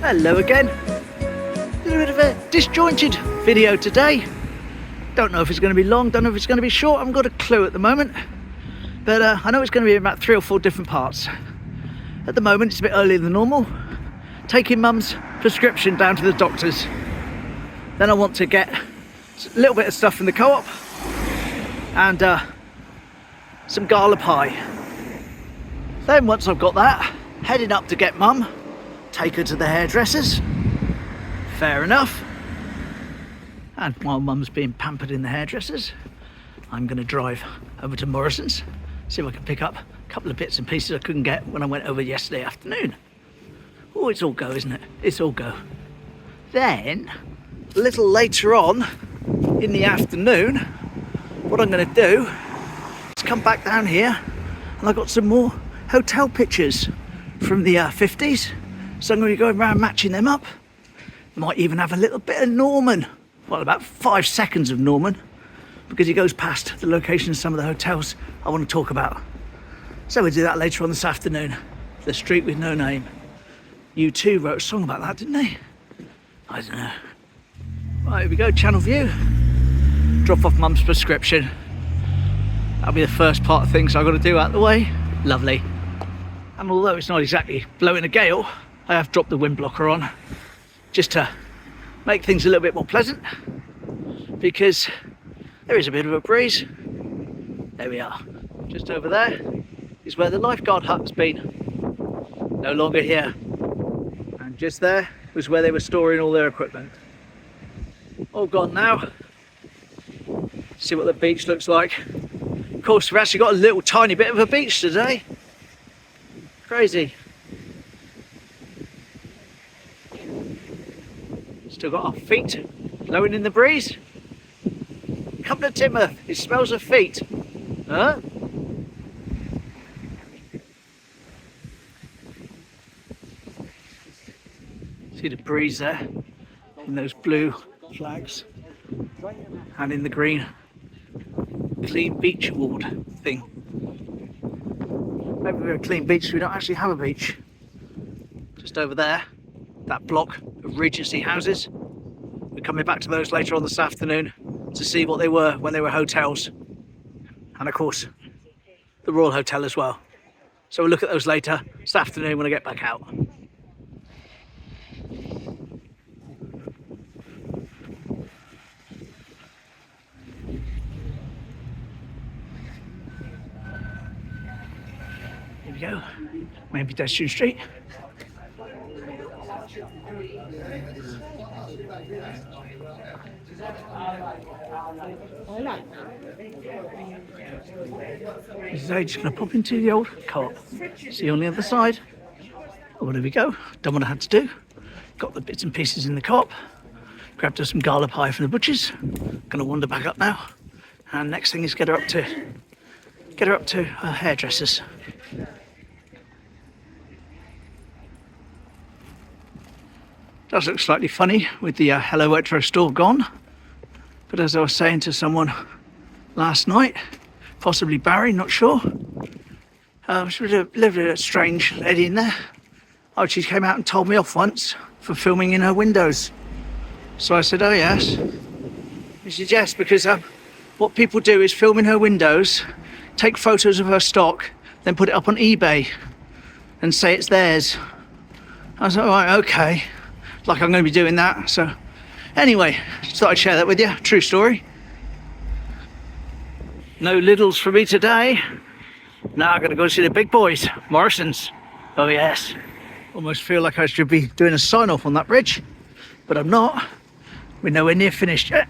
Hello again. A little bit of a disjointed video today. Don't know if it's going to be long, don't know if it's going to be short, I haven't got a clue at the moment. But I know it's going to be about 3 or 4 different parts. At the moment it's a bit earlier than normal. Taking Mum's prescription down to the doctor's. Then I want to get a little bit of stuff from the co-op and some gala pie. Then once I've got that, heading up to get Mum, take her to the hairdressers. Fair enough. And while Mum's being pampered in the hairdressers, I'm going to drive over to Morrisons, see if I can pick up a couple of bits and pieces I couldn't get when I went over yesterday afternoon. Oh, it's all go, isn't it? It's all go. Then, a little later on in the afternoon, what I'm going to do is come back down here, and I've got some more hotel pictures from the 50s. So I'm going to be going around matching them up. Might even have a little bit of Norman. Well, about 5 seconds of Norman, because he goes past the location of some of the hotels I want to talk about. So we'll do that later on this afternoon. The Street with No Name. U2 wrote a song about that, didn't they? I don't know. Right, here we go, Channel View. Drop off Mum's prescription. That'll be the first part of things I've got to do out of the way. Lovely. And although it's not exactly blowing a gale, I have dropped the wind blocker on just to make things a little bit more pleasant, because there is a bit of a breeze. There we are. Just over there is where the lifeguard hut has been. No longer here. And just there was where they were storing all their equipment. All gone now. See what the beach looks like. Of course, we've actually got a little tiny bit of a beach today. Crazy. Still got our feet blowing in the breeze. Come to Teignmouth, it smells of feet. Huh? See the breeze there in those blue flags and in the green Clean Beach Award thing. Maybe we're a clean beach, we don't actually have a beach. Just over there, that block of Regency houses. We're coming back to those later on this afternoon to see what they were when they were hotels. And of course, the Royal Hotel as well. So we'll look at those later this afternoon when I get back out. Here we go, main pedestrian street. This is just going to pop into the old co-op. See you on the other side. Oh, there we go. Done what I had to do. Got the bits and pieces in the co-op. Grabbed her some gala pie from the butcher's. Going to wander back up now. And next thing is get her up to her hairdressers. Does look slightly funny with the Hello Retro store gone, but as I was saying to someone last night, possibly Barry, not sure, she was a little bit strange lady in there. Oh, she came out and told me off once for filming in her windows. So I said, oh yes. She said yes, because what people do is film in her windows, take photos of her stock, then put it up on eBay and say it's theirs. I was like, all right, okay. Like I'm going to be doing that. So anyway, just thought I'd share that with you. True story. No littles for me today. Now I'm going to go see the big boys, Morrisons. Oh yes. Almost feel like I should be doing a sign off on that bridge, but I'm not. We're nowhere near finished yet.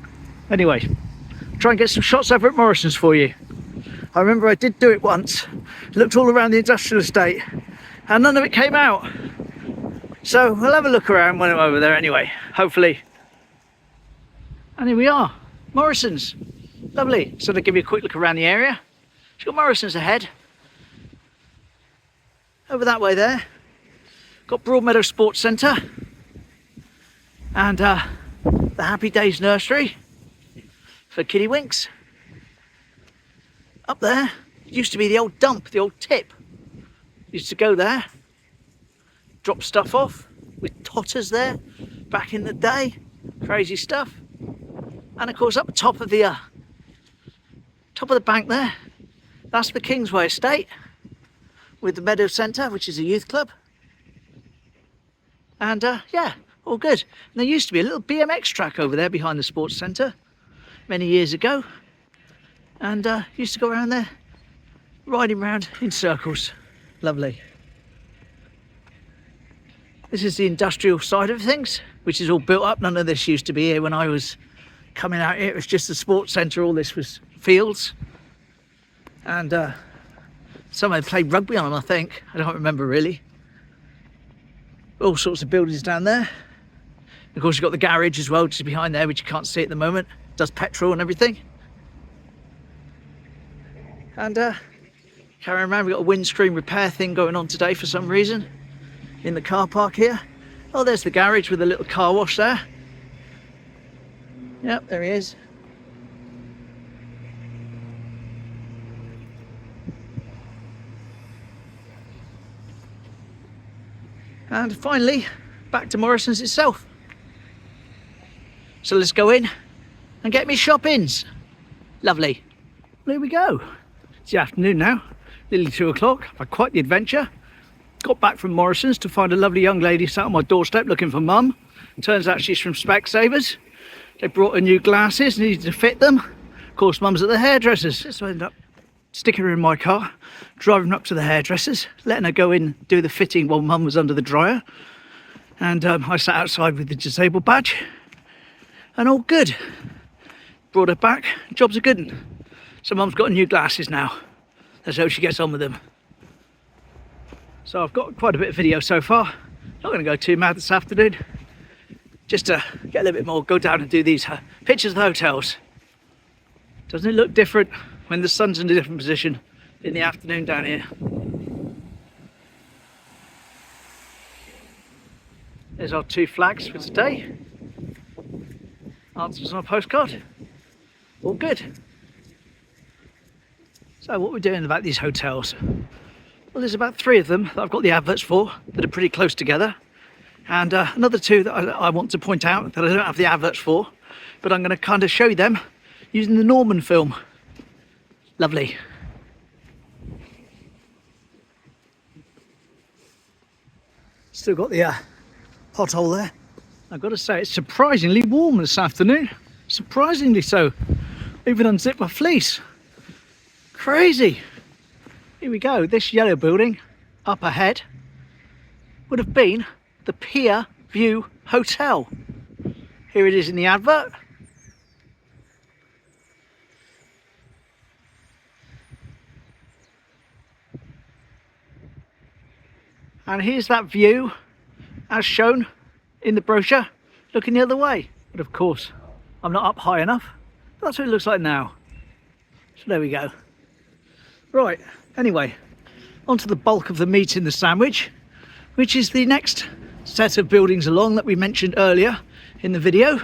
Anyway, try and get some shots over at Morrisons for you. I remember I did do it once. Looked all around the industrial estate and none of it came out. So we'll have a look around when I'm over there anyway, hopefully. And here we are, Morrisons. Lovely. So to give you a quick look around the area. She's got Morrisons ahead. Over that way there. Got Broadmeadow Sports Centre. And the Happy Days Nursery for Kiddie Winks. Up there, it used to be the old dump, the old tip. Used to go there, drop stuff off, with totters there back in the day. Crazy stuff. And of course, up the top of the bank there, that's the Kingsway estate with the Meadow Centre, which is a youth club. And yeah, all good. And there used to be a little BMX track over there behind the sports centre many years ago, and used to go around there riding around in circles. Lovely. This is the industrial side of things, which is all built up. None of this used to be here when I was coming out here. It was just the sports centre. All this was fields, and someone played rugby on them, I think. I don't remember really. All sorts of buildings down there. Of course, you've got the garage as well, just behind there, which you can't see at the moment. Does petrol and everything. And carrying around, we've got a windscreen repair thing going on today for some reason in the car park here. Oh, there's the garage with a little car wash there. Yep, there he is. And finally, back to Morrisons itself. So let's go in and get me shoppings. Lovely. Well, here we go. It's the afternoon now, nearly 2 o'clock. I've had quite the adventure. Got back from Morrisons to find a lovely young lady sat on my doorstep looking for mum. Turns out she's from Specsavers. They brought her new glasses, needed to fit them. Of course, mum's at the hairdressers. So I ended up sticking her in my car, driving up to the hairdressers, letting her go in, do the fitting while mum was under the dryer. And I sat outside with the disabled badge. And all good. Brought her back, job's a good one. So mum's got new glasses now. Let's hope she gets on with them. So I've got quite a bit of video so far. Not going to go too mad this afternoon. Just to get a little bit more, go down and do these pictures of the hotels. Doesn't it look different when the sun's in a different position in the afternoon down here? There's our 2 flags for today. Answers on a postcard. All good. So what we're doing about these hotels? Well, there's about 3 of them that I've got the adverts for that are pretty close together. And another 2 that I want to point out that I don't have the adverts for. But I'm going to kind of show you them using the Norman film. Lovely. Still got the pothole there. I've got to say, it's surprisingly warm this afternoon. Surprisingly so. Even unzipped my fleece. Crazy. Here we go. This yellow building up ahead would have been the Pier View Hotel. Here it is in the advert. And here's that view as shown in the brochure, looking the other way. But of course, I'm not up high enough. That's what it looks like now. So there we go. Right, anyway, onto the bulk of the meat in the sandwich, which is the next set of buildings along that we mentioned earlier in the video.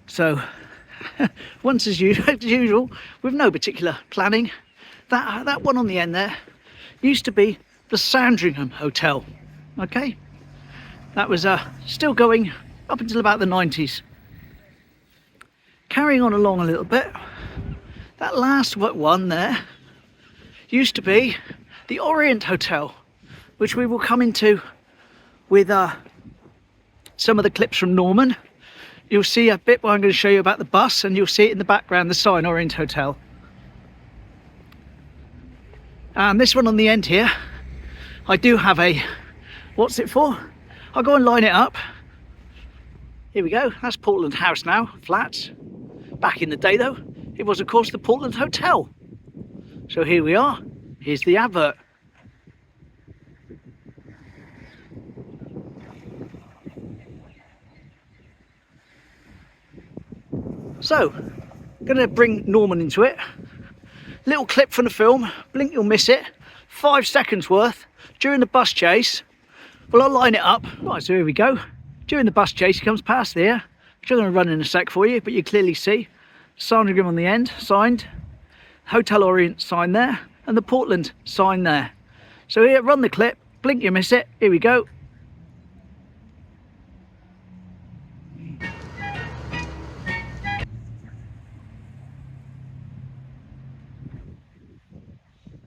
So, once as usual, with no particular planning, that one on the end there used to be the Sandringham Hotel. Okay, that was still going up until about the 90s. Carrying on along a little bit, that last one there used to be the Orient Hotel, which we will come into with some of the clips from Norman. You'll see a bit where I'm going to show you about the bus, and you'll see it in the background, the sign Orient Hotel. And this one on the end here, I do have a, what's it for? I'll go and line it up. Here we go, that's Portland House now, flats. Back in the day though, it was of course the Portland Hotel. So here we are, here's the advert. So, I'm going to bring Norman into it. Little clip from the film, blink you'll miss it. 5 seconds worth during the bus chase. Well, I'll line it up. Right, so here we go. During the bus chase, he comes past there, which I'm going to run in a sec for you, but you clearly see Sandringham on the end, signed, Hotel Orient sign there, and the Portland sign there. So here, run the clip, blink you miss it. Here we go.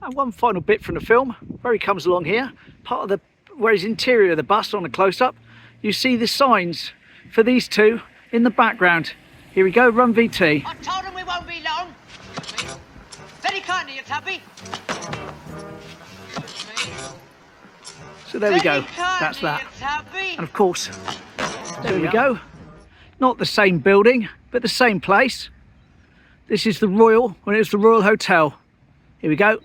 And one final bit from the film, where he comes along here, part of the, where he's interior of the bus on a close-up, you see the signs for these two in the background. Here we go, Run VT. I told him we won't be long. Very kind of you, Tubby. So there we go, that's that. And of course, there we go. Not the same building, but the same place. This is the Royal, when it was the Royal Hotel. Here we go.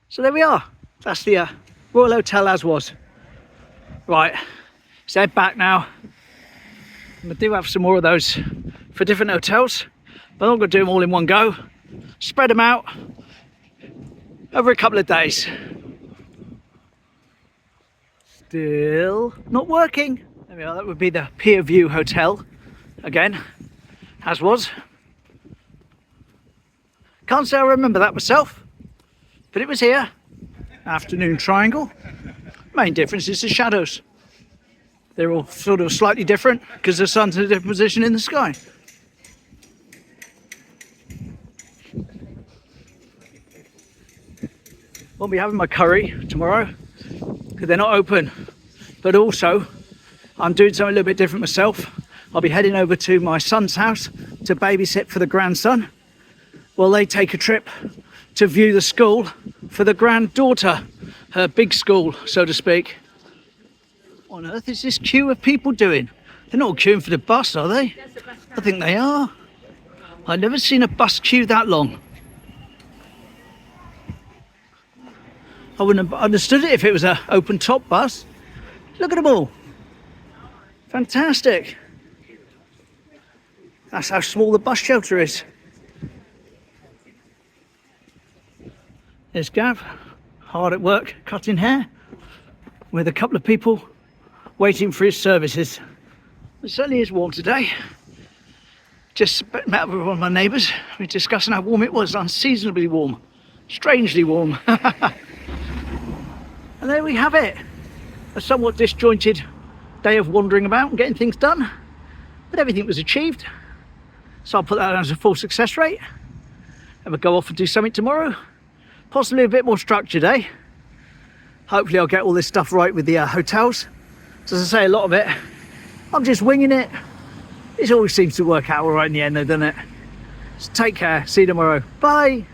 So there we are. That's the Royal Hotel as was. Right, let's head back now. And I do have some more of those for different hotels, but I'm not going to do them all in one go. Spread them out over a couple of days. Still not working. There we are, that would be the Pier View Hotel again, as was. Can't say I remember that myself, but it was here. Afternoon triangle. Main difference is the shadows. They're all sort of slightly different because the sun's in a different position in the sky. Won't be having my curry tomorrow because they're not open, but also I'm doing something a little bit different myself. I'll be heading over to my son's house to babysit for the grandson while they take a trip to view the school for the granddaughter, her big school, so to speak. What on earth is this queue of people doing? They're not queuing for the bus, are they? I think they are. I've never seen a bus queue that long. I wouldn't have understood it if it was an open top bus. Look at them all. Fantastic. That's how small the bus shelter is. There's Gav, hard at work cutting hair, with a couple of people waiting for his services. It certainly is warm today. Just met with one of my neighbours. We were discussing how warm it was, unseasonably warm, strangely warm. And there we have it. A somewhat disjointed day of wandering about and getting things done, but everything was achieved. So I'll put that as a full success rate. And we'll go off and do something tomorrow. Possibly a bit more structured, eh? Hopefully I'll get all this stuff right with the hotels. So as I say, a lot of it, I'm just winging it. It always seems to work out all right in the end though, doesn't it? So take care, see you tomorrow. Bye.